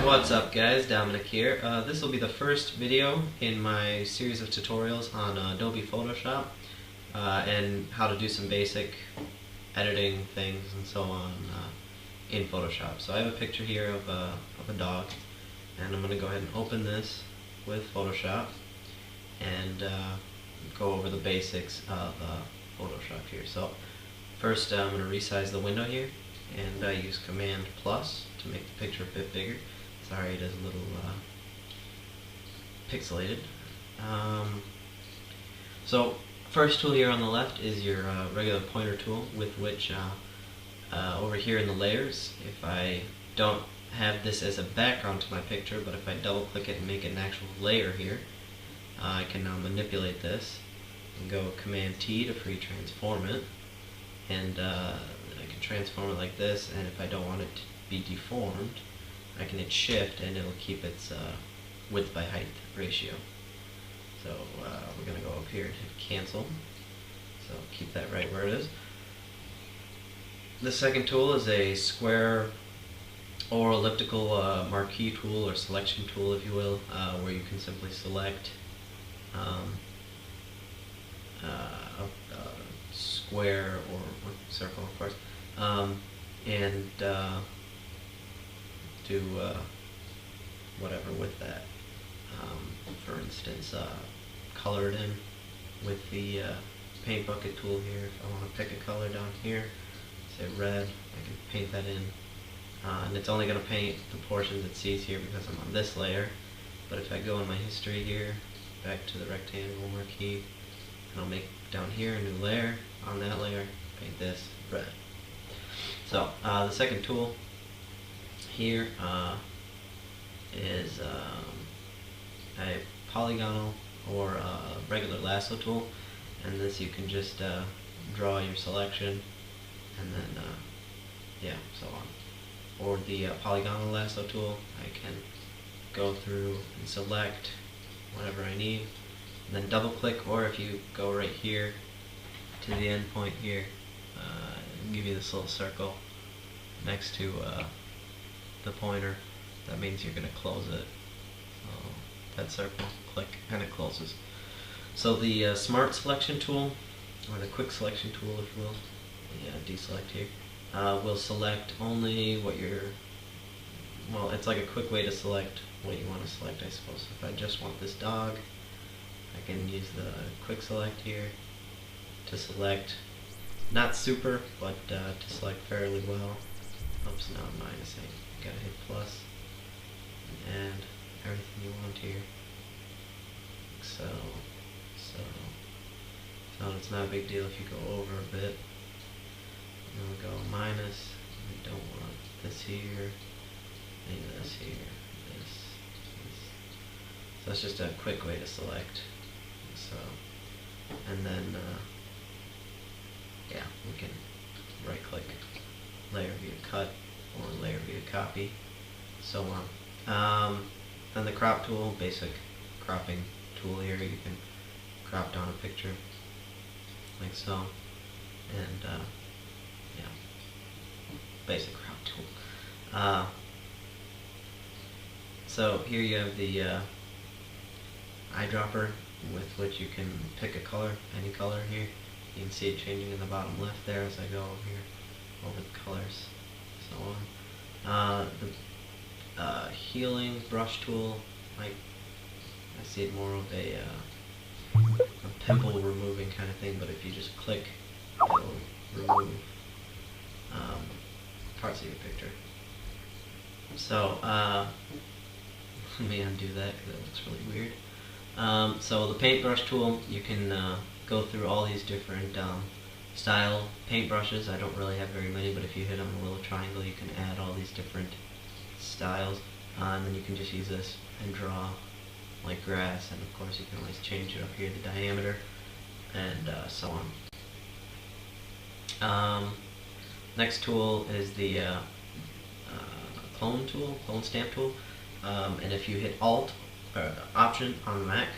What's up guys, Dominic here. This will be the first video in my series of tutorials on Adobe Photoshop and how to do some basic editing things and so on in Photoshop. So I have a picture here of a dog, and I'm going to go ahead and open this with Photoshop and go over the basics of Photoshop here. So first I'm going to resize the window here, and I use Command plus to make the picture a bit bigger. Sorry, it is a little pixelated. So first tool here on the left is your regular pointer tool, with which over here in the layers, if I don't have this as a background to my picture, but if I double click it and make it an actual layer here, I can now manipulate this and go Command T to free transform it, and I can transform it like this, and if I don't want it to be deformed, I can hit Shift and it'll keep its width by height ratio. So we're going to go up here and hit Cancel. So keep that right where it is. The second tool is a square or elliptical marquee tool, or selection tool if you will, where you can simply select a square or circle, of course, and do whatever with that. For instance, color it in with the paint bucket tool here. If I want to pick a color down here, say red, I can paint that in. And it's only going to paint the portions it sees here because I'm on this layer. But if I go in my history here, back to the rectangle marquee, and I'll make down here a new layer, on that layer, paint this red. So the second tool here is a polygonal or regular lasso tool, and this you can just draw your selection and then yeah, so on. Or the polygonal lasso tool, I can go through and select whatever I need, and then double click, or if you go right here to the end point here, it'll give you this little circle next to the pointer. That means you're going to close it. That circle, click, and it closes. So the Smart Selection tool, or the Quick Selection tool if you will, deselect here, will select only what you're, well, it's like a quick way to select what you want to select, I suppose. If I just want this dog, I can use the Quick Select here to select, not super, but to select fairly well. Oops, now I'm minusing. You gotta hit plus and add everything you want here. So it's not a big deal if you go over a bit. And we'll go minus. We don't want this here, and this here, this. So it's just a quick way to select. So, and then yeah, we can right click, layer via cut, or layer via copy, so on. Then the crop tool, basic cropping tool here. You can crop down a picture like so, and yeah, basic crop tool. So here you have the eyedropper, with which you can pick a color, any color here. You can see it changing in the bottom left there as I go over here over the colors, so on. The healing brush tool, I see it more of a pimple removing kind of thing, but if you just click, it'll remove parts of your picture. So let me undo that because that looks really weird. So the paintbrush tool, you can go through all these different style paintbrushes. I don't really have very many, but if you hit on the little triangle, you can add all these different styles, and then you can just use this and draw like grass, and of course you can always change it up here, the diameter, and so on. Next tool is the clone stamp tool, and if you hit Alt or Option on the Mac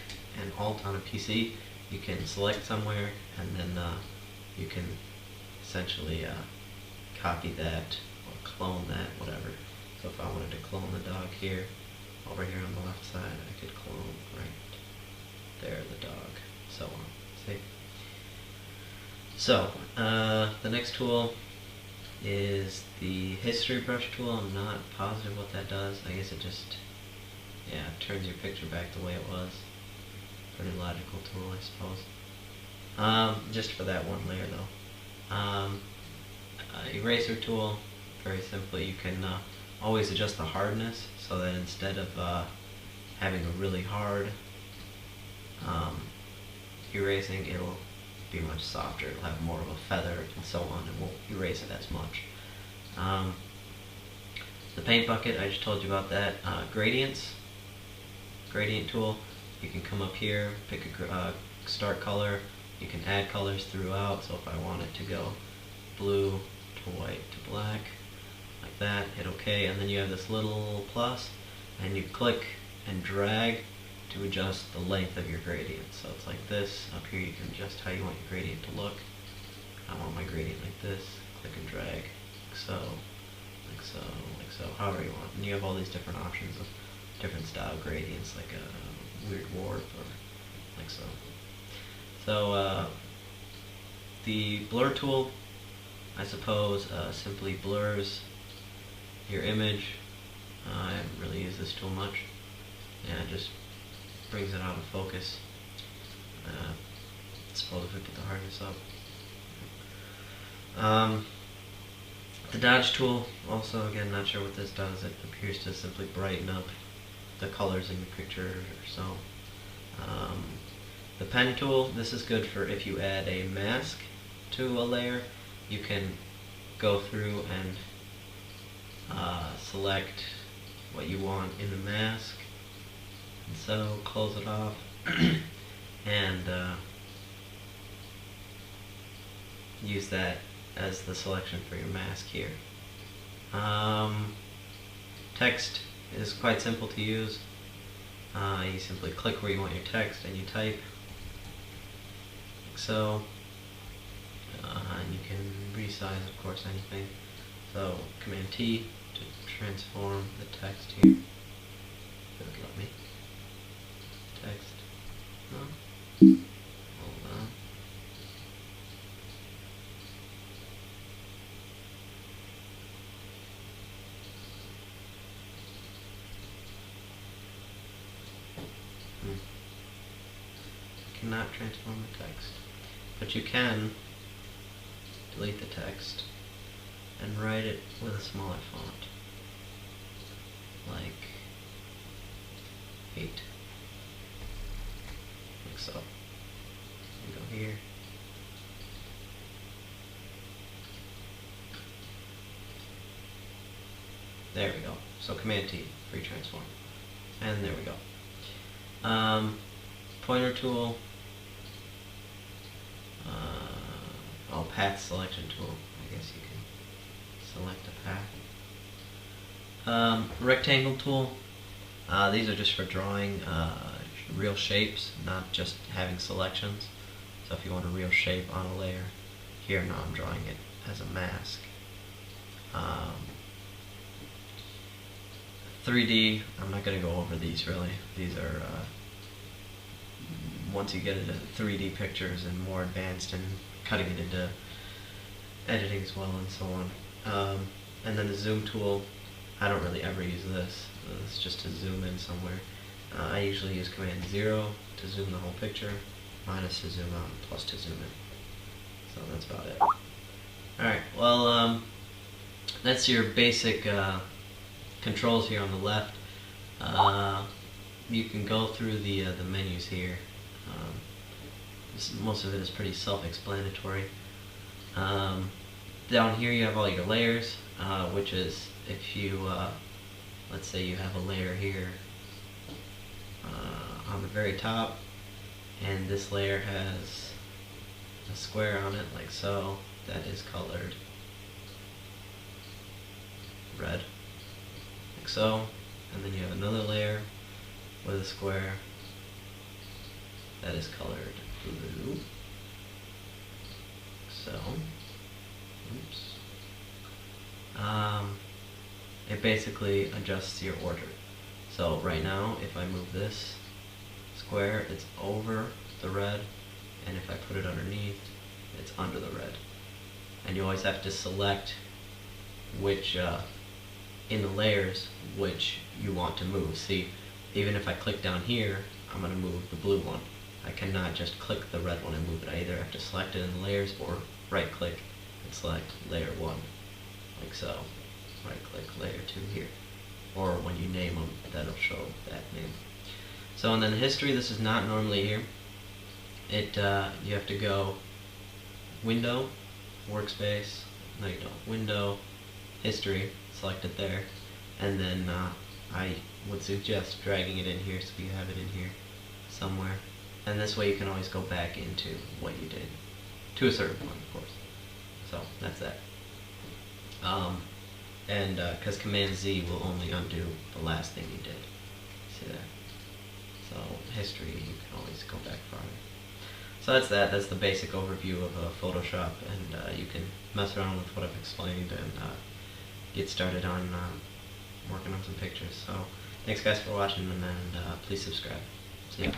and Alt on a PC, you can select somewhere, and then you can essentially copy that or clone that, whatever. So if I wanted to clone the dog here, over here on the left side, I could clone right there the dog, so on. See? So the next tool is the history brush tool. I'm not positive what that does. I guess it just, yeah, turns your picture back the way it was. Pretty logical tool, I suppose. Just for that one layer though. Eraser tool, very simply, you can always adjust the hardness so that instead of having a really hard erasing, it'll be much softer. It'll have more of a feather and so on, and won't erase it as much. The paint bucket, I just told you about that. Gradients, gradient tool. You can come up here, pick a start color. You can add colors throughout. So if I want it to go blue to white to black, like that, hit OK, and then you have this little plus, and you click and drag to adjust the length of your gradient. So it's like this. Up here you can adjust how you want your gradient to look. I want my gradient like this. Click and drag, like so, like so, like so, however you want. And you have all these different options of different style gradients, like a weird warp or like so. So the blur tool, I suppose, simply blurs your image. I haven't really used this tool much. Yeah, it just brings it out of focus. I suppose if we put the hardness up. The dodge tool, also, again, not sure what this does. It appears to simply brighten up the colors in your picture or so. The pen tool, this is good for if you add a mask to a layer. You can go through and select what you want in the mask, and so close it off and use that as the selection for your mask here. Text is quite simple to use. You simply click where you want your text and you type, like so. And you can resize, of course, anything. So Command T to transform the text here. It would let me. Text. No. Hold on. Cannot transform the text, but you can delete the text and write it with a smaller font, like 8, like so. You go here, there we go. So Command T, free transform, and there we go. Pointer tool. Path selection tool. I guess you can select a path. Rectangle tool. These are just for drawing real shapes, not just having selections. So if you want a real shape on a layer, here now I'm drawing it as a mask. 3D, I'm not going to go over these really. These are once you get into 3D pictures and more advanced and cutting it into editing as well and so on. And then the zoom tool, I don't really ever use this. It's just to zoom in somewhere. I usually use Command 0 to zoom the whole picture, minus to zoom out, and plus to zoom in. So that's about it. Alright, well, that's your basic controls here on the left. You can go through the menus here. Most of it is pretty self-explanatory. Down here you have all your layers, which is if you, let's say you have a layer here on the very top, and this layer has a square on it like so that is colored red, like so, and then you have another layer with a square that is colored blue, so, oops. It basically adjusts your order. So right now, if I move this square, it's over the red, and if I put it underneath, it's under the red. And you always have to select which, in the layers, which you want to move. See, even if I click down here, I'm going to move the blue one. I cannot just click the red one and move it. I either have to select it in the layers or right click and select layer 1, like so. Right click layer 2 here. Or when you name them, that'll show that name. So, and then the history, this is not normally here. You have to go Window, Workspace, no you don't, Window, History, select it there, and then I would suggest dragging it in here so you have it in here somewhere. And this way you can always go back into what you did, to a certain point, of course. So, that's that. Because Command Z will only undo the last thing you did. See that? So, history, you can always go back farther. So that's that. That's the basic overview of Photoshop, and you can mess around with what I've explained and get started on working on some pictures. So, thanks guys for watching, and please subscribe. See ya.